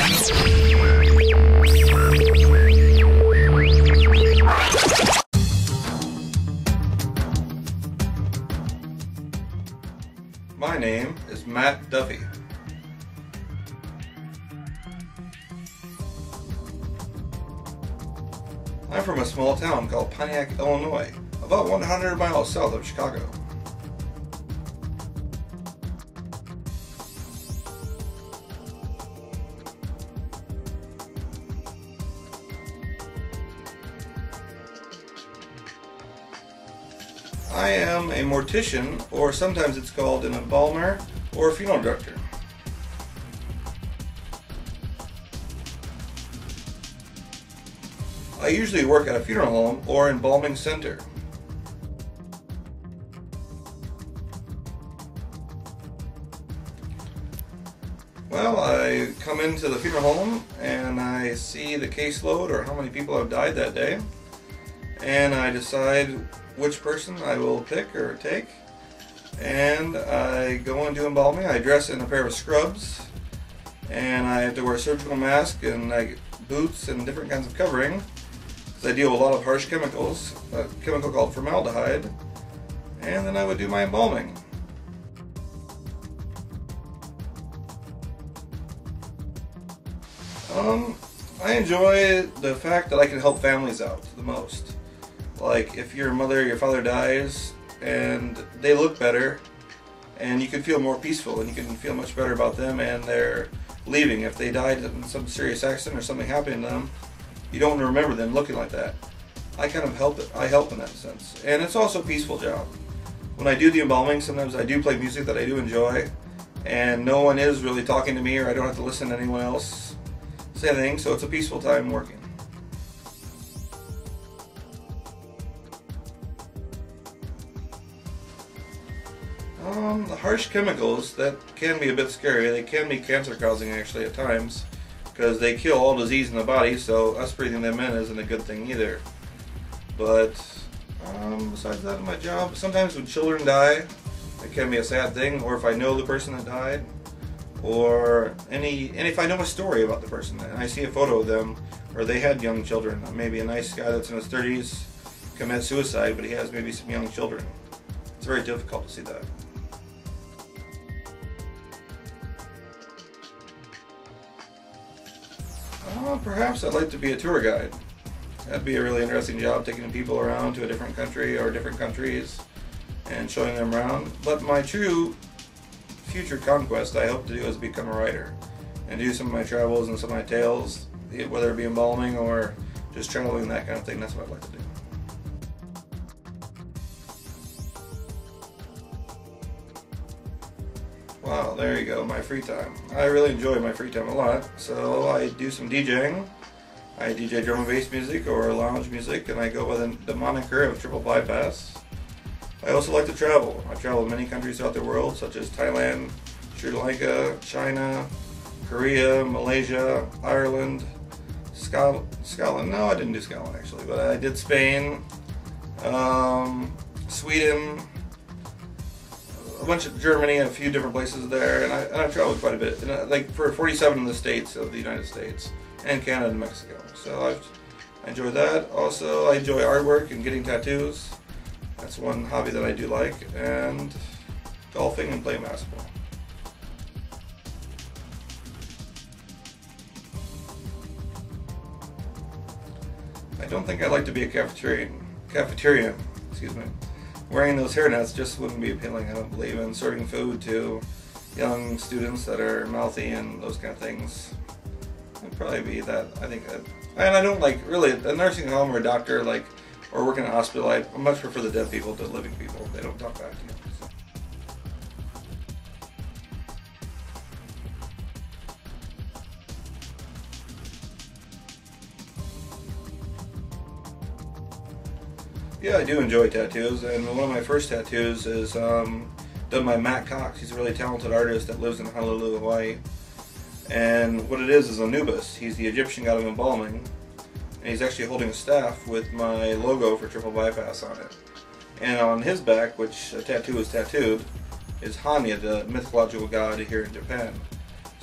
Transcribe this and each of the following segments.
My name is Matt Duffy. I'm from a small town called Pontiac, Illinois, about 100 miles south of Chicago. I am a mortician, or sometimes it's called an embalmer or a funeral director. I usually work at a funeral home or embalming center. Well, I come into the funeral home and I see the caseload or how many people have died that day, and I decide which person I will pick or take, and I go into embalming. I dress in a pair of scrubs, and I have to wear a surgical mask and boots and different kinds of covering because I deal with a lot of harsh chemicals, a chemical called formaldehyde, and then I would do my embalming. I enjoy the fact that I can help families out the most. Like if your mother or your father dies and they look better, and you can feel more peaceful and you can feel much better about them and they're leaving. If they died in some serious accident or something happened to them, you don't remember them looking like that. I kind of help in that sense. And it's also a peaceful job. When I do the embalming, sometimes I do play music that I do enjoy, and no one is really talking to me, or I don't have to listen to anyone else say anything, so it's a peaceful time working. The harsh chemicals, that can be a bit scary. They can be cancer causing actually at times, because they kill all disease in the body, so us breathing them in isn't a good thing either. But besides that, in my job, sometimes when children die, it can be a sad thing, or if I know the person that died, or if I know a story about the person and I see a photo of them, or they had young children, maybe a nice guy that's in his 30s commit suicide, but he has maybe some young children. It's very difficult to see that. Perhaps I'd like to be a tour guide. That'd be a really interesting job, taking people around to a different country or different countries and showing them around. But my true future conquest I hope to do is become a writer and do some of my travels and some of my tales, whether it be embalming or just traveling, that kind of thing. That's what I'd like to do. Wow, there you go, my free time. I really enjoy my free time a lot, so I do some DJing. I DJ drum and bass music or lounge music, and I go by the moniker of Triple Bypass. I also like to travel. I travel to many countries throughout the world, such as Thailand, Sri Lanka, China, Korea, Malaysia, Ireland, Scotland. No, I didn't do Scotland actually, but I did Spain, Sweden, a bunch of Germany, a few different places there, and I've traveled quite a bit. And like for 47 of the states of the United States, and Canada and Mexico. So I enjoy that. Also, I enjoy artwork and getting tattoos. That's one hobby that I do like, and golfing and playing basketball. I don't think I'd like to be a cafeterian, excuse me. Wearing those hairnets just wouldn't be appealing. I don't believe in serving food to young students that are mouthy and those kind of things. It'd probably be that. I think that, and I don't like really a nursing home or a doctor, like, or working in a hospital. I much prefer the dead people to living people. They don't talk back to you. So. Yeah, I do enjoy tattoos, and one of my first tattoos is done by Matt Cox. He's a really talented artist that lives in Honolulu, Hawaii. And what it is Anubis. He's the Egyptian god of embalming, and he's actually holding a staff with my logo for Triple Bypass on it. And on his back, which a tattoo is tattooed, is Hanya, the mythological god here in Japan.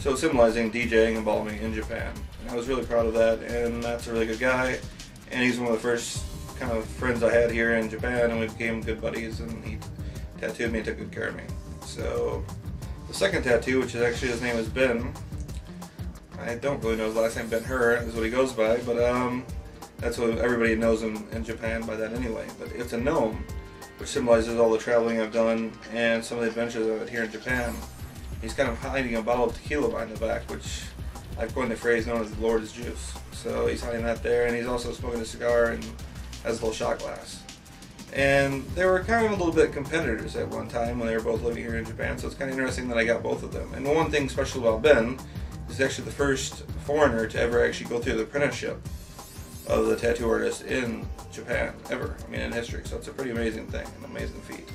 So symbolizing DJing, embalming in Japan. And I was really proud of that, and that's a really good guy. And he's one of the first kind of friends I had here in Japan, and we became good buddies, and he tattooed me and took good care of me. So the second tattoo, which is actually, his name is Ben. I don't really know his last name. Ben-Hur is what he goes by, but that's what everybody knows him in Japan by that anyway. But it's a gnome, which symbolizes all the traveling I've done and some of the adventures I've had here in Japan. He's kind of hiding a bottle of tequila behind the back, which I've coined the phrase known as the Lord's Juice. So he's hiding that there, and he's also smoking a cigar and has a little shot glass. And they were kind of a little bit competitors at one time when they were both living here in Japan, so it's kind of interesting that I got both of them. And one thing special about Ben, he's actually the first foreigner to ever actually go through the apprenticeship of the tattoo artist in Japan, ever. I mean, in history. So it's a pretty amazing thing, an amazing feat.